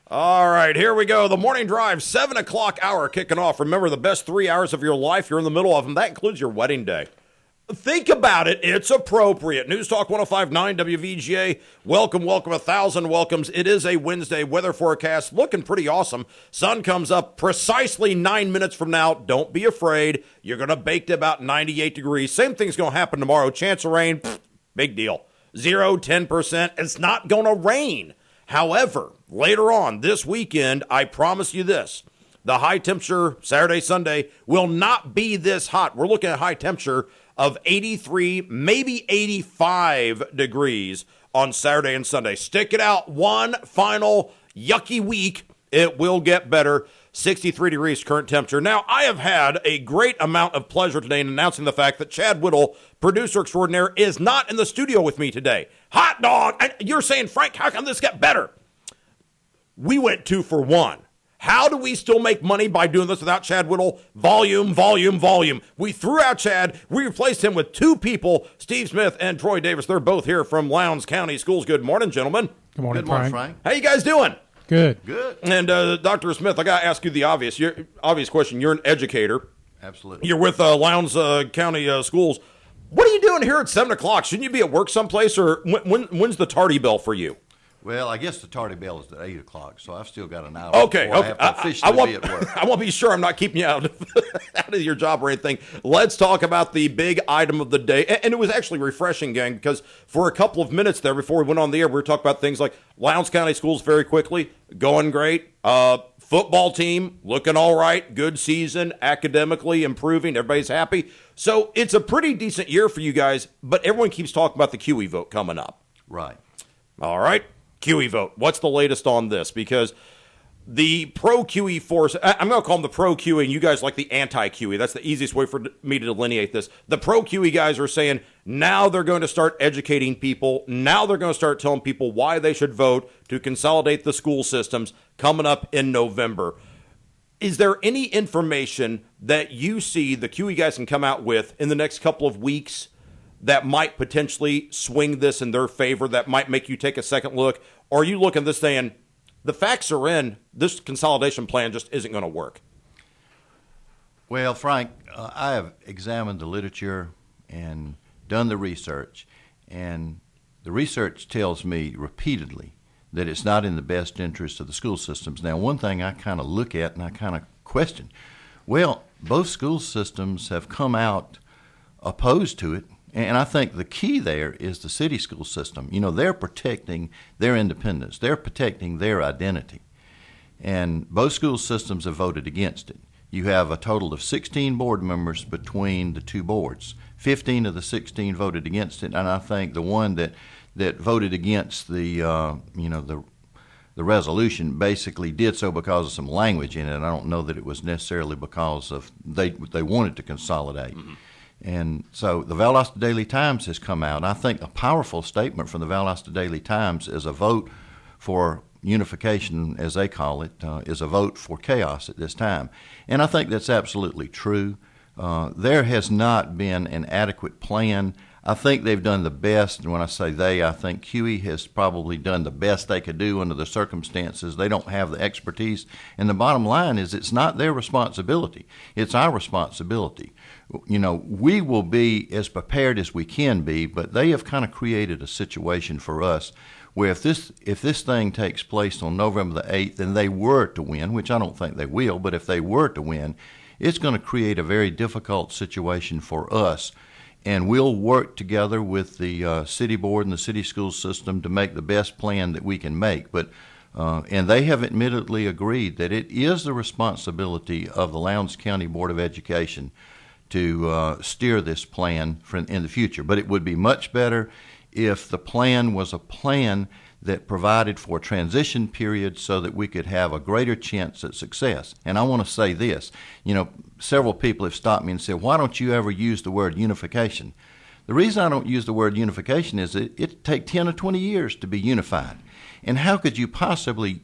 All right, here we go. The morning drive, 7 o'clock hour kicking off. Remember, the best 3 hours of your life, you're in the middle of them. That includes your wedding day. Think about it. It's appropriate. News Talk 105.9 WVGA. Welcome, 1,000 welcomes. It is a Wednesday. Weather forecast looking pretty awesome. Sun comes up precisely 9 minutes from now. Don't be afraid. You're going to bake to about 98 degrees. Same thing's going to happen tomorrow. Chance of rain, big deal. 0, 10%. It's not going to rain. However, later on this weekend, I promise you this. The high temperature Saturday, Sunday will not be this hot. We're looking at high temperature of 83, maybe 85 degrees on Saturday and Sunday. Stick it out one final yucky week. It will get better. 63 degrees current temperature. Now, I have had a great amount of pleasure today in announcing the fact that Chad Whittle, producer extraordinaire, is not in the studio with me today. Hot dog! You're saying, Frank, how can this get better? We went 2 for 1. How do we still make money by doing this without Chad Whittle? Volume, volume, volume. We threw out Chad. We replaced him with 2 people, Steve Smith and Troy Davis. They're both here from Lowndes County Schools. Good morning, gentlemen. Good morning, Frank. How you guys doing? Good. Good. And Dr. Smith, I got to ask you the obvious question. You're an educator. Absolutely. You're with Lowndes County Schools. What are you doing here at 7 o'clock? Shouldn't you be at work someplace, or when's the tardy bell for you? Well, I guess the tardy bell is at 8 o'clock, so I've still got an hour. Okay. I have to officially be at work. I want to be sure I'm not keeping you out of your job or anything. Let's talk about the big item of the day. And it was actually refreshing, gang, because for a couple of minutes there before we went on the air, we were talking about things like Lowndes County Schools very quickly, going great. Football team looking all right. Good season, academically improving. Everybody's happy. So it's a pretty decent year for you guys, but everyone keeps talking about the QE vote coming up. Right. All right. QE vote. What's the latest on this? Because the pro-QE force, I'm going to call them the pro-QE, and you guys like the anti-QE. That's the easiest way for me to delineate this. The pro-QE guys are saying now they're going to start educating people. Now they're going to start telling people why they should vote to consolidate the school systems coming up in November. Is there any information that you see the QE guys can come out with in the next couple of weeks that might potentially swing this in their favor, that might make you take a second look? Or are you looking at this saying, the facts are in, this consolidation plan just isn't going to work? Well, Frank, I have examined the literature and done the research, and the research tells me repeatedly that it's not in the best interest of the school systems. Now, one thing I kind of look at and I kind of question, well, both school systems have come out opposed to it. And I think the key there is the city school system. You know, they're protecting their independence. They're protecting their identity. And both school systems have voted against it. You have a total of 16 board members between the two boards. 15 of the 16 voted against it, and I think the one that voted against the resolution basically did so because of some language in it. I don't know that it was necessarily because of they wanted to consolidate. Mm-hmm. And so the Valdosta Daily Times has come out. I think a powerful statement from the Valdosta Daily Times is a vote for unification, as they call it, is a vote for chaos at this time. And I think that's absolutely true. There has not been an adequate plan. I think they've done the best, and when I say they, I think QE has probably done the best they could do under the circumstances. They don't have the expertise. And the bottom line is it's not their responsibility. It's our responsibility. You know, we will be as prepared as we can be, but they have kind of created a situation for us where if this thing takes place on November the 8th and they were to win, which I don't think they will, but if they were to win, it's going to create a very difficult situation for us. And we'll work together with the city board and the city school system to make the best plan that we can make. But and they have admittedly agreed that it is the responsibility of the Lowndes County Board of Education to steer this plan in the future. But it would be much better if the plan was a plan that provided for a transition period so that we could have a greater chance at success. And I want to say this, you know, several people have stopped me and said, why don't you ever use the word unification? The reason I don't use the word unification is that it take 10 or 20 years to be unified. And how could you possibly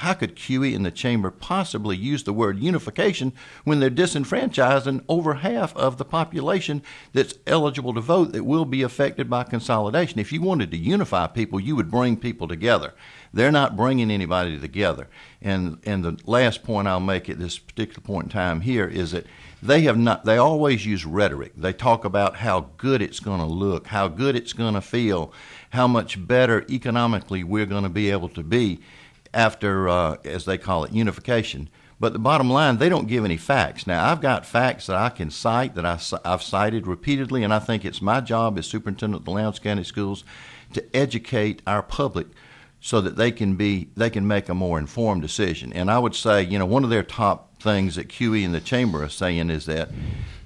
how could QE and the chamber possibly use the word unification when they're disenfranchising over half of the population that's eligible to vote that will be affected by consolidation? If you wanted to unify people, you would bring people together. They're not bringing anybody together. And the last point I'll make at this particular point in time here is that they always use rhetoric. They talk about how good it's going to look, how good it's going to feel, how much better economically we're going to be able to be after, as they call it, unification. But the bottom line, they don't give any facts. Now, I've got facts that I can cite, that I've cited repeatedly, and I think it's my job as superintendent of the Lowndes County Schools to educate our public so that they can make a more informed decision. And I would say, one of their top things that QE and the chamber are saying is that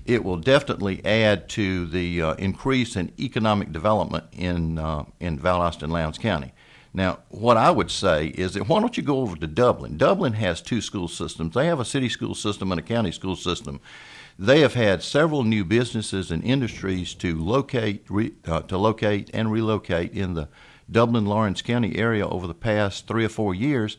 it will definitely add to the increase in economic development in Valdosta and Lowndes County. Now, what I would say is that why don't you go over to Dublin? Dublin has two school systems. They have a city school system and a county school system. They have had several new businesses and industries to locate and relocate in the Dublin-Lawrence County area over the past 3 or 4 years.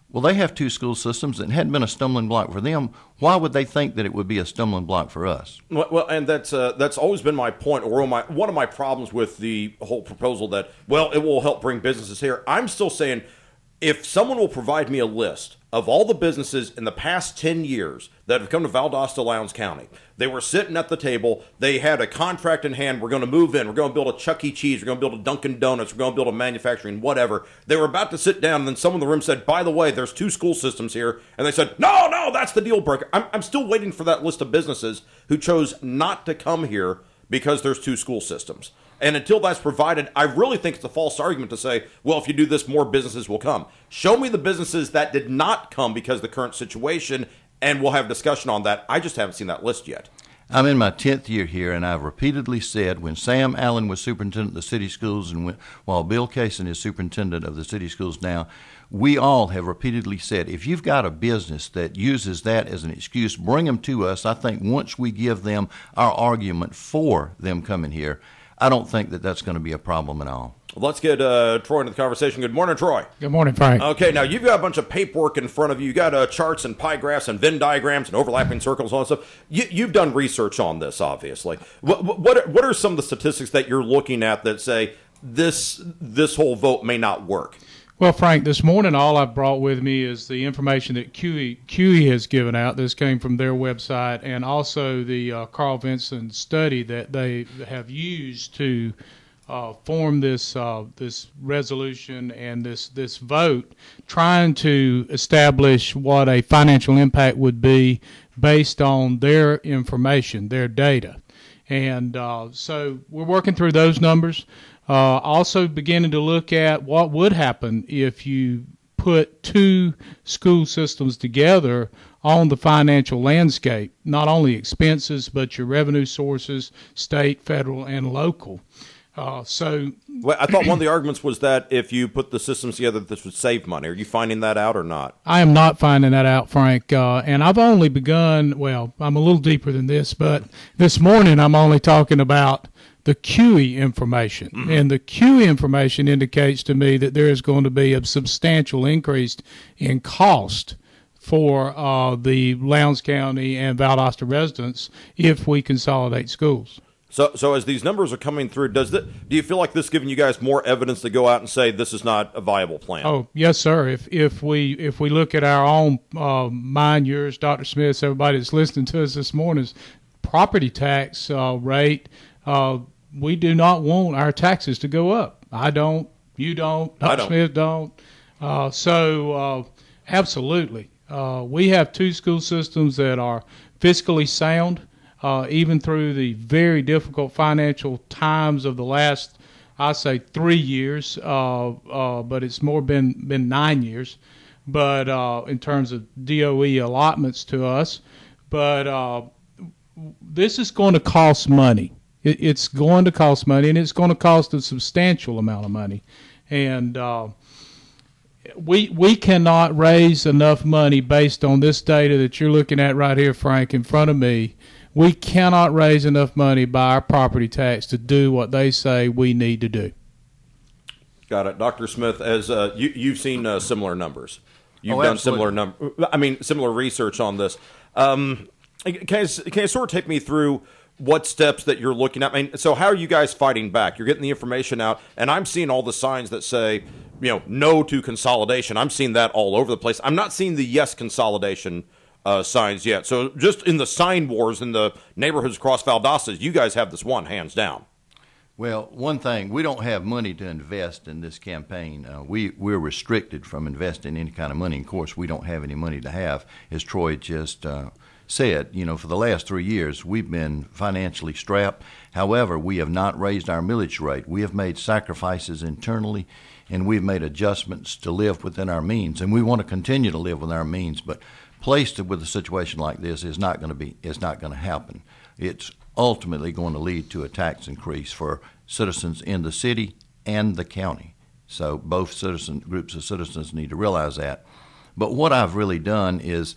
Well, they have two school systems that hadn't been a stumbling block for them. Why would they think that it would be a stumbling block for us? Well, and that's always been my point, or one of my problems with the whole proposal that, it will help bring businesses here. I'm still saying, if someone will provide me a list of all the businesses in the past 10 years that have come to Valdosta, Lowndes County, they were sitting at the table, they had a contract in hand, we're going to move in, we're going to build a Chuck E. Cheese, we're going to build a Dunkin' Donuts, we're going to build a manufacturing, whatever. They were about to sit down, and then someone in the room said, by the way, there's two school systems here. And they said, no, that's the deal breaker. I'm still waiting for that list of businesses who chose not to come here because there's two school systems. And until that's provided, I really think it's a false argument to say, well, if you do this, more businesses will come. Show me the businesses that did not come because of the current situation, and we'll have a discussion on that. I just haven't seen that list yet. I'm in my 10th year here, and I've repeatedly said when Sam Allen was superintendent of the city schools and while Bill Kaysen is superintendent of the city schools now, we all have repeatedly said, if you've got a business that uses that as an excuse, bring them to us. I think once we give them our argument for them coming here, I don't think that that's going to be a problem at all. Let's get Troy into the conversation. Good morning, Troy. Good morning, Frank. Okay, now you've got a bunch of paperwork in front of you. You got charts and pie graphs and Venn diagrams and overlapping circles and all that stuff. You've done research on this, obviously. What are some of the statistics that you're looking at that say this whole vote may not work? Well, Frank, this morning all I've brought with me is the information that QE has given out. This came from their website, and also the Carl Vinson study that they have used to form this resolution and this vote, trying to establish what a financial impact would be based on their information, their data. And so we're working through those numbers. Also beginning to look at what would happen if you put two school systems together on the financial landscape, not only expenses, but your revenue sources, state, federal, and local. Well, I thought one of the arguments was that if you put the systems together, this would save money. Are you finding that out or not? I am not finding that out, Frank. And I've only begun, I'm a little deeper than this, but this morning I'm only talking about the QE information. Mm-hmm. And the QE information indicates to me that there is going to be a substantial increase in cost for the Lowndes County and Valdosta residents if we consolidate schools. So as these numbers are coming through, do you feel like this is giving you guys more evidence to go out and say this is not a viable plan? Oh, yes, sir. If we look at our own mine, yours, Dr. Smith's, everybody that's listening to us this morning's property tax rate, we do not want our taxes to go up. I don't. You don't. Dr. Smith don't. Absolutely. We have two school systems that are fiscally sound. Even through the very difficult financial times of the last, I say 3 years, but it's more been 9 years, but in terms of DOE allotments to us. But this is going to cost money. It's going to cost money, and it's going to cost a substantial amount of money. And we cannot raise enough money based on this data that you're looking at right here, Frank, in front of me. We cannot raise enough money by our property tax to do what they say we need to do. Got it. Dr. Smith, as you've seen similar numbers. You've done similar research on this. Can you sort of take me through what steps that you're looking at? I mean, so how are you guys fighting back? You're getting the information out, and I'm seeing all the signs that say, no to consolidation. I'm seeing that all over the place. I'm not seeing the yes consolidation signs yet. So just in the sign wars in the neighborhoods across Valdosta, you guys have this one hands down. Well, one thing, we don't have money to invest in this campaign. We're restricted from investing any kind of money. Of course, we don't have any money to have, as Troy just said. For the last 3 years, we've been financially strapped. However, we have not raised our millage rate. We have made sacrifices internally, and we've made adjustments to live within our means. And we want to continue to live within our means, but placed with a situation like this is not going to happen. It's ultimately going to lead to a tax increase for citizens in the city and the county. So both groups of citizens need to realize that. But what I've really done is,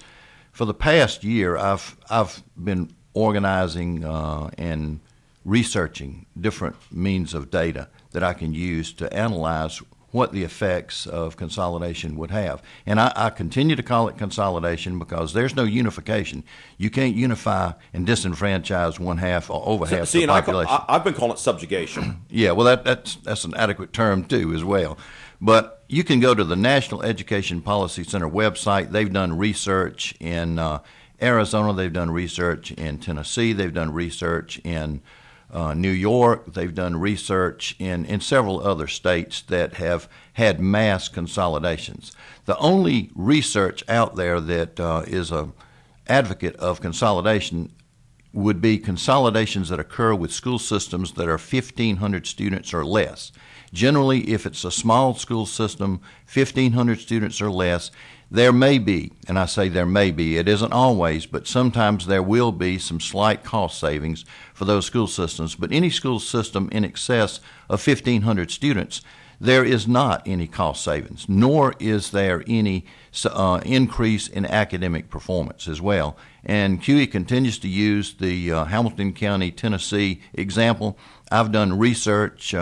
for the past year, I've been organizing and researching different means of data that I can use to analyze what the effects of consolidation would have. And I continue to call it consolidation because there's no unification. You can't unify and disenfranchise one half or over half the population. I've been calling it subjugation. Yeah, well, that's an adequate term, too, as well. But you can go to the National Education Policy Center website. They've done research in Arizona. They've done research in Tennessee. They've done research in New York. They've done research in several other states that have had mass consolidations. The only research out there that is an advocate of consolidation would be consolidations that occur with school systems that are 1,500 students or less. Generally, if it's a small school system, 1,500 students or less, there may be, and I say there may be, it isn't always, but sometimes there will be some slight cost savings for those school systems. But any school system in excess of 1,500 students, there is not any cost savings, nor is there any increase in academic performance as well. And QE continues to use the Hamilton County, Tennessee example. I've done research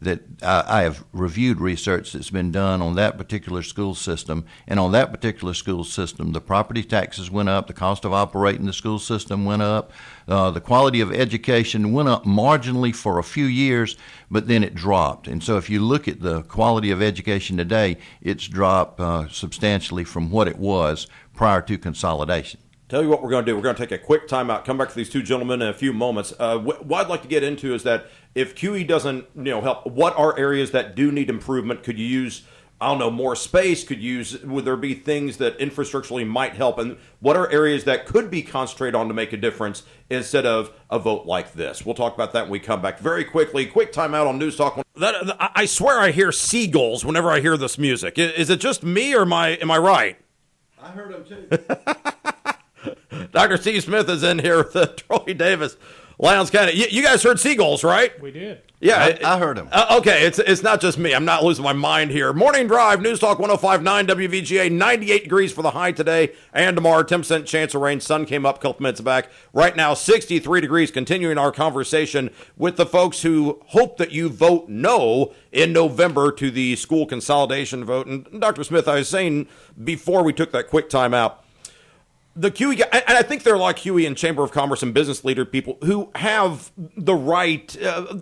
that I have reviewed research that's been done on that particular school system, and on that particular school system, the property taxes went up, the cost of operating the school system went up, the quality of education went up marginally for a few years, but then it dropped. And so if you look at the quality of education today, it's dropped substantially from what it was prior to consolidation. Tell you what we're going to do. We're going to take a quick timeout, come back to these two gentlemen in a few moments. What I'd like to get into is that if QE doesn't help, what are areas that do need improvement? Could you use, more space? Would there be things that infrastructurally might help? And what are areas that could be concentrated on to make a difference instead of a vote like this? We'll talk about that when we come back. Very quickly, quick timeout on News Talk. I swear I hear seagulls whenever I hear this music. Is it just me or am I right? I heard them too. Dr. Steve Smith is in here with Troy Davis, Lowndes County. You guys heard seagulls, right? We did. Yeah, I heard them. Okay, it's not just me. I'm not losing my mind here. Morning Drive, News Talk 105.9 WVGA, 98 degrees for the high today and tomorrow, 10% chance of rain. Sun came up a couple minutes back. Right now, 63 degrees, continuing our conversation with the folks who hope that you vote no in November to the school consolidation vote. And Dr. Smith, I was saying before we took that quick time out, the QE, and I think they're like QE and Chamber of Commerce and business leader people who have the right,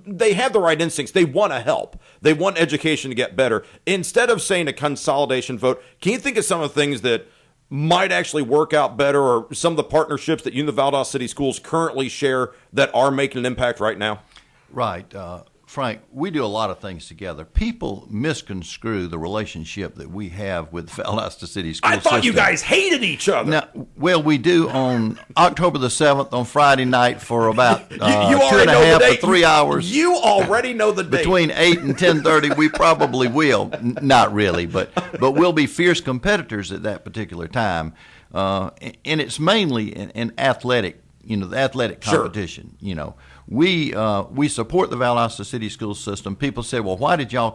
they have the right instincts. They want to help. They want education to get better. Instead of saying a consolidation vote, can you think of some of the things that might actually work out better, or some of the partnerships that you and the Valdosta City Schools currently share that are making an impact right now? Right. Frank, we do a lot of things together. People misconstrue the relationship that we have with the Valdosta City School System. I thought you guys hated each other. Now, well, we do on October the 7th on Friday night for about you 2.5 to 3 hours. You already know the date. Between 8 and 10:30, we probably will. Not really, but we'll be fierce competitors at that particular time. And it's mainly an athletic, the athletic competition, Sure. We support the Valdosta City School System. People say, well, why did your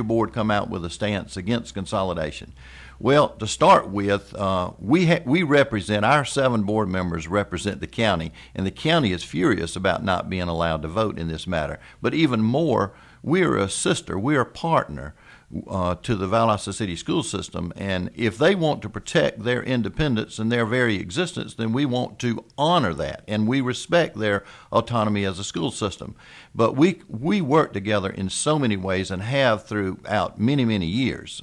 board come out with a stance against consolidation? Well, to start with, we represent, our 7 board members represent the county, and the county is furious about not being allowed to vote in this matter. But even more, we're a sister, we're a partner to the Valdosta City school system. And if they want to protect their independence and their very existence, then we want to honor that, and we respect their autonomy as a school system. But we work together in so many ways and have throughout many, many years.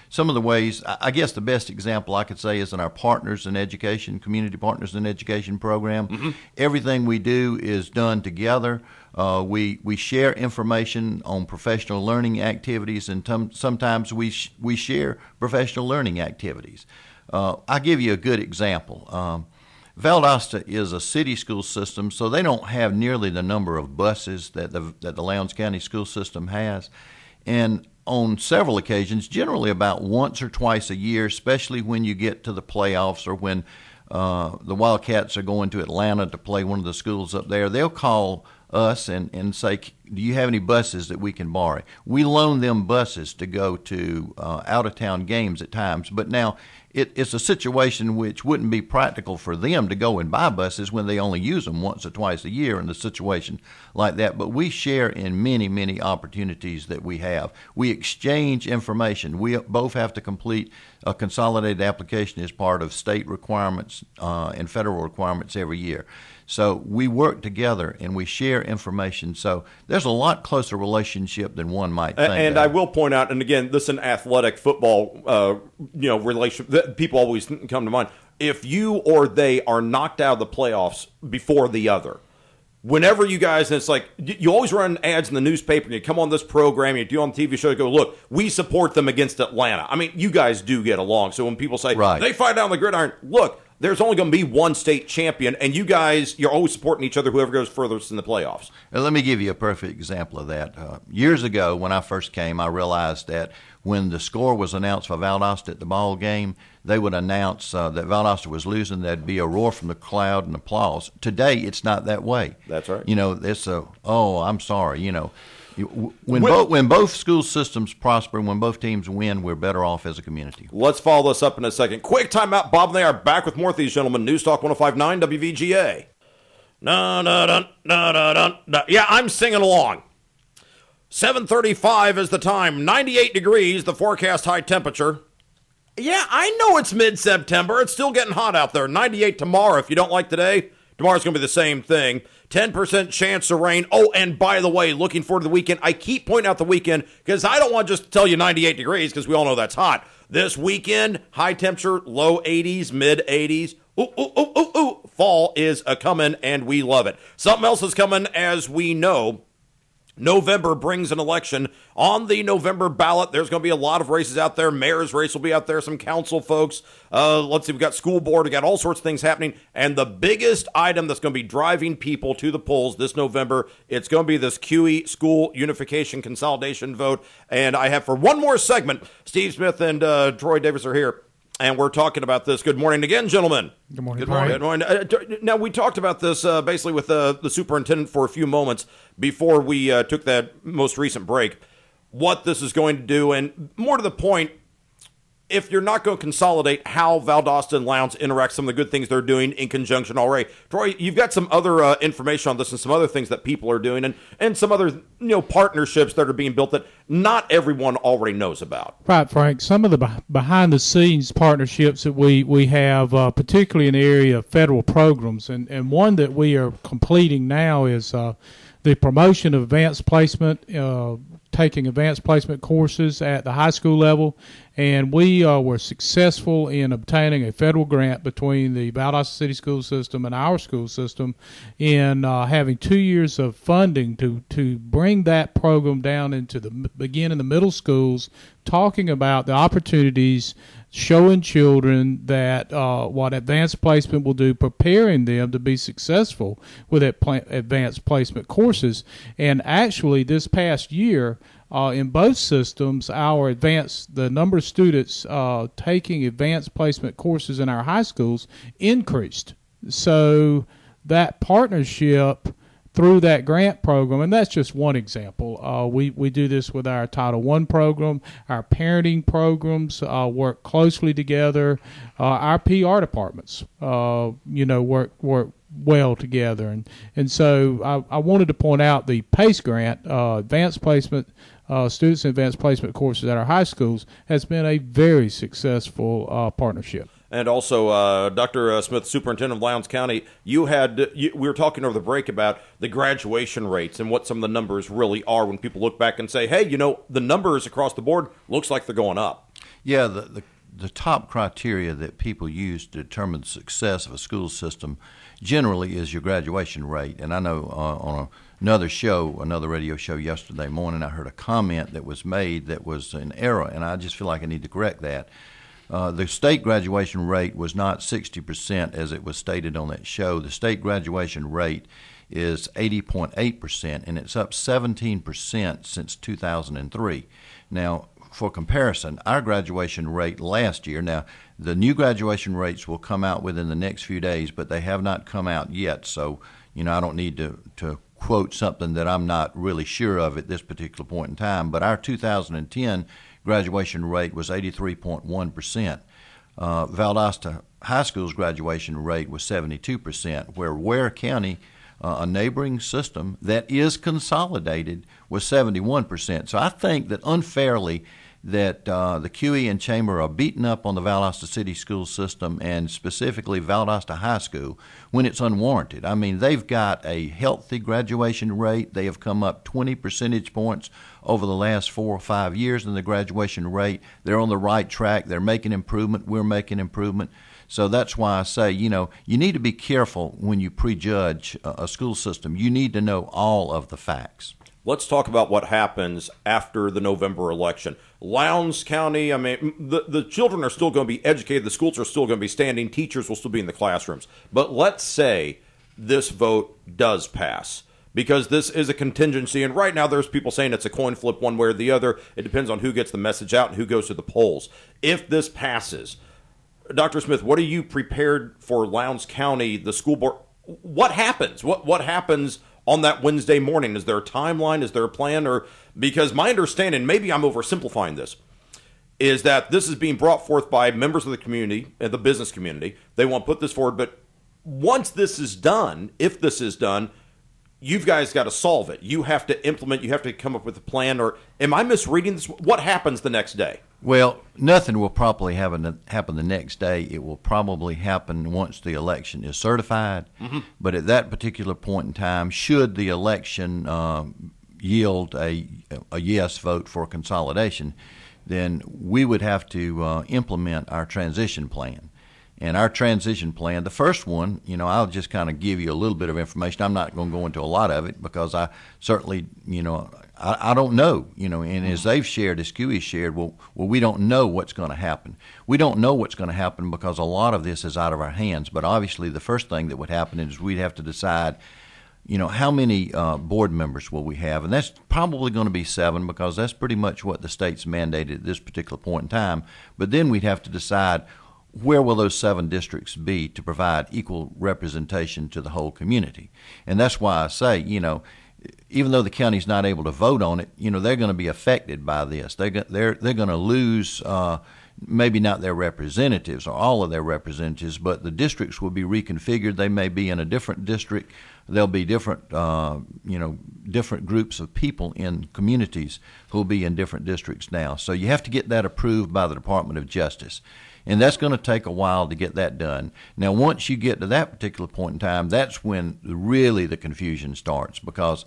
Some of the ways, I guess the best example I could say is in our Partners in Education, Community Partners in Education program. Mm-hmm. Everything we do is done together. We share information on professional learning activities, and sometimes we share professional learning activities. I'll give you a good example. Valdosta is a city school system, so they don't have nearly the number of buses that the Lowndes County school system has. And on several occasions, generally about once or twice a year, especially when you get to the playoffs or when the Wildcats are going to Atlanta to play one of the schools up there, they'll call us and say, do you have any buses that we can borrow? We loan them buses to go to out-of-town games at times, but now it's a situation which wouldn't be practical for them to go and buy buses when they only use them once or twice a year in a situation like that. But we share in many, many opportunities that we have. We exchange information. We both have to complete a consolidated application as part of state requirements and federal requirements every year. So we work together and we share information. So there's a lot closer relationship than one might think. And I will point out, and again, this is an athletic football, relation that people always come to mind. If you or they are knocked out of the playoffs before the other, whenever you guys, and it's like, you always run ads in the newspaper, and you come on this program, you do on the TV show, you go, look, we support them against Atlanta. I mean, you guys do get along. So when people say, right, they fight down the gridiron, look, there's only going to be one state champion, and you guys, you're always supporting each other, whoever goes furthest in the playoffs. Let me give you a perfect example of that. Years ago, when I first came, I realized that when the score was announced for Valdosta at the ball game, they would announce that Valdosta was losing. There'd be a roar from the crowd and applause. Today, it's not that way. That's right. It's I'm sorry, When both school systems prosper, when both teams win, we're better off as a community. Let's follow this up in a second. Quick timeout. Bob and they are back with more of these gentlemen. News Talk 105.9 WVGA. Yeah, I'm singing along. 7:35 is the time. 98 degrees, the forecast high temperature. Yeah, I know it's mid-September. It's still getting hot out there. 98 tomorrow. If you don't like today, tomorrow's going to be the same thing. 10% chance of rain. Oh, and by the way, looking forward to the weekend. I keep pointing out the weekend because I don't want to just tell you 98 degrees because we all know that's hot. This weekend, high temperature, low 80s, mid 80s. Ooh, ooh, ooh, ooh, ooh. Fall is a-coming, and we love it. Something else is coming, as we know. November brings an election. On the November ballot, there's going to be a lot of races out there. Mayor's race will be out there, some council folks. Let's see, we've got school board. We've got all sorts of things happening. And the biggest item that's going to be driving people to the polls this November, it's going to be this QE school unification consolidation vote. And I have, for one more segment, Steve Smith and Troy Davis are here. And we're talking about this. Good morning again, gentlemen. Good morning. Good morning. Good morning. Now, we talked about this basically with the superintendent for a few moments before we took that most recent break, what this is going to do. And more to the point, if you're not going to consolidate how Valdosta and Lowndes interact, some of the good things they're doing in conjunction already. Troy, you've got some other information on this and some other things that people are doing and some other partnerships that are being built that not everyone already knows about. Right, Frank. Some of the behind-the-scenes partnerships that we have, particularly in the area of federal programs, and one that we are completing now is the promotion of advanced placement, taking advanced placement courses at the high school level, and we were successful in obtaining a federal grant between the Valdosta City School System and our school system in having 2 years of funding to bring that program down into begin in the middle schools, talking about the opportunities, showing children that what advanced placement will do, preparing them to be successful with advanced placement courses. And actually, this past year, in both systems, the number of students taking advanced placement courses in our high schools increased. So that partnership through that grant program, and that's just one example. We do this with our Title I program. Our parenting programs work closely together. Our PR departments, work well together. And so I wanted to point out the PACE grant, Advanced Placement students in advanced placement courses at our high schools has been a very successful partnership. And also, Dr. Smith, Superintendent of Lowndes County, we were talking over the break about the graduation rates and what some of the numbers really are when people look back and say, hey, the numbers across the board looks like they're going up. Yeah, the top criteria that people use to determine the success of a school system generally is your graduation rate. And I know on another radio show yesterday morning, I heard a comment that was made that was an error, and I just feel like I need to correct that. The state graduation rate was not 60% as it was stated on that show. The state graduation rate is 80.8%, and it's up 17% since 2003. Now, for comparison, our graduation rate last year, now the new graduation rates will come out within the next few days, but they have not come out yet, so I don't need to quote something that I'm not really sure of at this particular point in time, but our 2010 graduation rate was 83.1%. Valdosta High School's graduation rate was 72%, where Ware County, a neighboring system that is consolidated, was 71%. So I think that unfairly that the QE and Chamber are beating up on the Valdosta City School System and specifically Valdosta High School when it's unwarranted. I mean, they've got a healthy graduation rate. They have come up 20 percentage points over the last 4 or 5 years in the graduation rate. They're on the right track. They're making improvement. We're making improvement. So that's why I say, you need to be careful when you prejudge a school system. You need to know all of the facts. Let's talk about what happens after the November election. Lowndes County, the children are still going to be educated. The schools are still going to be standing. Teachers will still be in the classrooms. But let's say this vote does pass, because this is a contingency. And right now there's people saying it's a coin flip one way or the other. It depends on who gets the message out and who goes to the polls. If this passes, Dr. Smith, what are you prepared for Lowndes County, the school board? What happens? What happens on that Wednesday morning? Is there a timeline? Is there a plan? Or because my understanding, maybe I'm oversimplifying this, is that this is being brought forth by members of the community and the business community. They want to put this forward, but once this is done, if this is done, you've guys got to solve it. You have to implement. You have to come up with a plan. Or am I misreading this? What happens the next day? Well, nothing will probably happen the next day. It will probably happen once the election is certified. Mm-hmm. But at that particular point in time, should the election yield a yes vote for consolidation, then we would have to implement our transition plan. And our transition plan, the first one, I'll just kind of give you a little bit of information. I'm not going to go into a lot of it because I certainly, I don't know, and as they've shared, as QE shared, well, we don't know what's going to happen. We don't know what's going to happen because a lot of this is out of our hands. But obviously the first thing that would happen is we'd have to decide, how many board members will we have? And that's probably going to be 7 because that's pretty much what the state's mandated at this particular point in time. But then we'd have to decide, where will those 7 districts be to provide equal representation to the whole community? And that's why I say, even though the county's not able to vote on it, they're going to be affected by this. They're going to lose maybe not their representatives or all of their representatives, but the districts will be reconfigured. They may be in a different district. There'll be different, different groups of people in communities who will be in different districts now. So you have to get that approved by the Department of Justice. And that's going to take a while to get that done. Now, once you get to that particular point in time, that's when really the confusion starts because,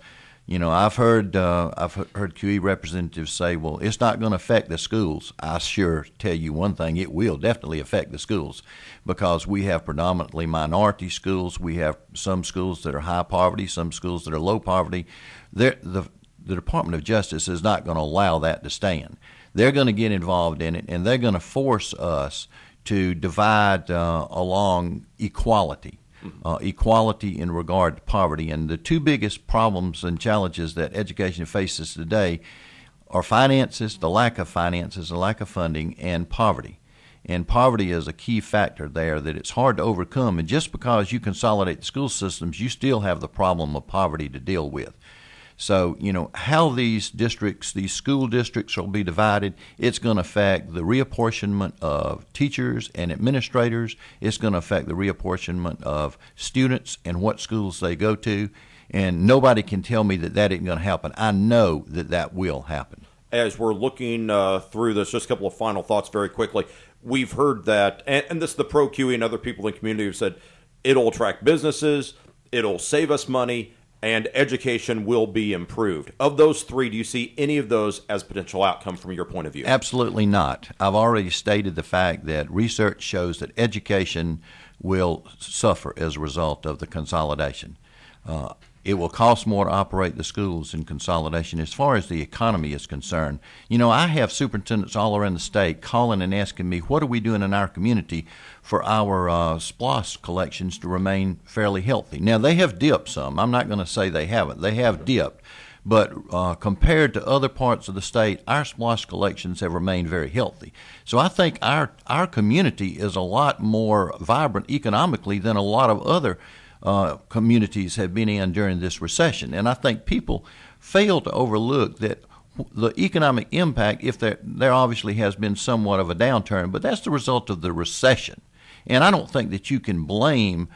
I've heard QE representatives say, well, it's not going to affect the schools. I sure tell you one thing, it will definitely affect the schools because we have predominantly minority schools. We have some schools that are high poverty, some schools that are low poverty. The Department of Justice is not going to allow that to stand. They're going to get involved in it, and they're going to force us to divide along equality, equality in regard to poverty. And the 2 biggest problems and challenges that education faces today are finances, the lack of finances, the lack of funding, and poverty. And poverty is a key factor there that it's hard to overcome. And just because you consolidate the school systems, you still have the problem of poverty to deal with. So, how these districts, these school districts will be divided, it's going to affect the reapportionment of teachers and administrators. It's going to affect the reapportionment of students and what schools they go to. And nobody can tell me that isn't going to happen. I know that will happen. as we're looking through this, just a couple of final thoughts very quickly. We've heard that, and this is the pro QE and other people in the community have said, it'll attract businesses, it'll save us money, and education will be improved. Of those three, do you see any of those as potential outcome from your point of view? Absolutely not. I've already stated the fact that research shows that education will suffer as a result of the consolidation. It will cost more to operate the schools in consolidation. As far as the economy is concerned, I have superintendents all around the state calling and asking me, what are we doing in our community for our SPLOS collections to remain fairly healthy? Now, they have dipped some. I'm not going to say they haven't. They have dipped. But compared to other parts of the state, our SPLOS collections have remained very healthy. So I think our community is a lot more vibrant economically than a lot of other communities have been in during this recession. And I think people fail to overlook that the economic impact, if there obviously has been somewhat of a downturn, but that's the result of the recession. And I don't think that you can blame,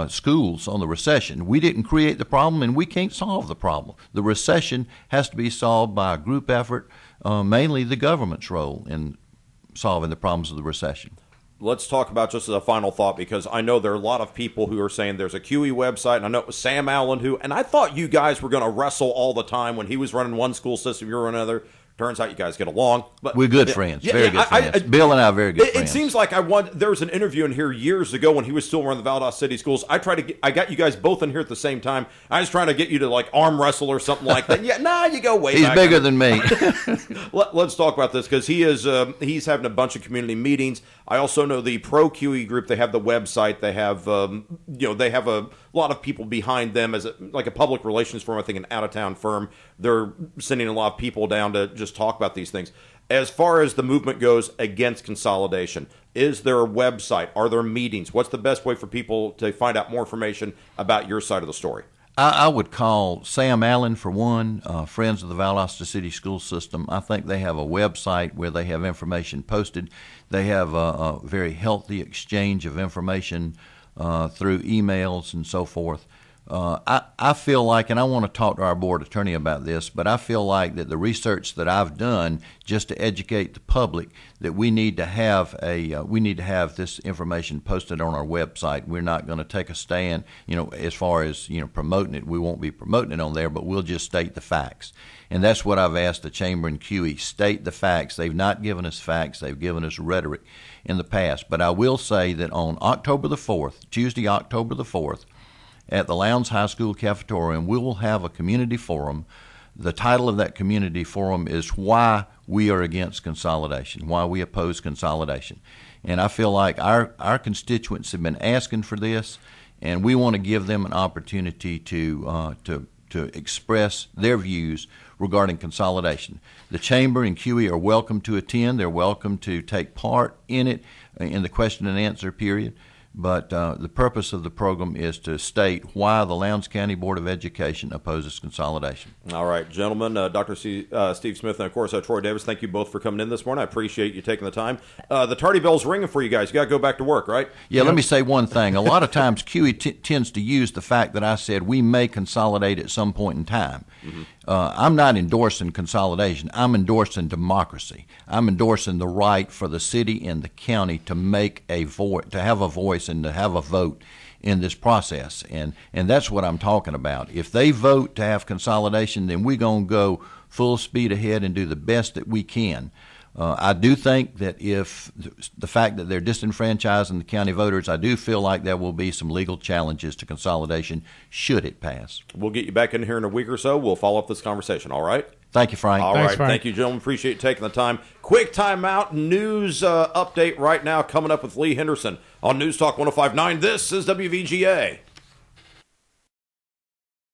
schools on the recession. We didn't create the problem, and we can't solve the problem. The recession has to be solved by a group effort, mainly the government's role in solving the problems of the recession. Let's talk about, just as a final thought, because I know there are a lot of people who are saying there's a QE website, and I know it was Sam Allen and I thought you guys were going to wrestle all the time when he was running one school system, you were running another. Turns out you guys get along. But we're good friends, very good friends. Bill and I are very good friends. It seems like there was an interview in here years ago when he was still running the Valdosta City Schools. I got you guys both in here at the same time. I was trying to get you to arm wrestle or something like that. You go way back. He's bigger than me. Let's talk about this, because he's having a bunch of community meetings. I also know the Pro QE group. They have the website. They have they have a lot of people behind them as a public relations firm. I think an out of town firm. They're sending a lot of people down to just talk about these things. As far as the movement goes against consolidation, is there a website? Are there meetings? What's the best way for people to find out more information about your side of the story? I would call Sam Allen, for one, Friends of the Valdosta City School System. I think they have a website where they have information posted. They have a very healthy exchange of information through emails and so forth. I feel like, and I want to talk to our board attorney about this, but I feel like that the research that I've done just to educate the public, that we need to have this information posted on our website. We're not going to take a stand, as far as promoting it. We won't be promoting it on there, but we'll just state the facts. And that's what I've asked the Chamber and QE, state the facts. They've not given us facts. They've given us rhetoric in the past. But I will say that on October the 4th, Tuesday, October the 4th, at the Lowndes High School cafeteria, we will have a community forum. The title of that community forum is Why We Are Against Consolidation, Why We Oppose Consolidation. And I feel like our constituents have been asking for this, and we want to give them an opportunity to express their views regarding consolidation. The Chamber and QE are welcome to attend. They're welcome to take part in it, in the question and answer period. But the purpose of the program is to state why the Lowndes County Board of Education opposes consolidation. All right, gentlemen, Dr. Steve Smith and, of course, Troy Davis, thank you both for coming in this morning. I appreciate you taking the time. The tardy bell's ringing for you guys. You got to go back to work, right? Yeah, let me say one thing. A lot of times QE tends to use the fact that I said we may consolidate at some point in time. Mm-hmm. I'm not endorsing consolidation. I'm endorsing democracy. I'm endorsing the right for the city and the county to have a voice and to have a vote in this process. And that's what I'm talking about. If they vote to have consolidation, then we're going to go full speed ahead and do the best that we can. I do think that if the fact that they're disenfranchising the county voters, I do feel like there will be some legal challenges to consolidation should it pass. We'll get you back in here in a week or so. We'll follow up this conversation, all right? Thank you, Frank. All Thanks, right. Frank. Thank you, gentlemen. Appreciate you taking the time. Quick timeout. News update right now coming up with Lee Henderson on News Talk 105.9. This is WVGA.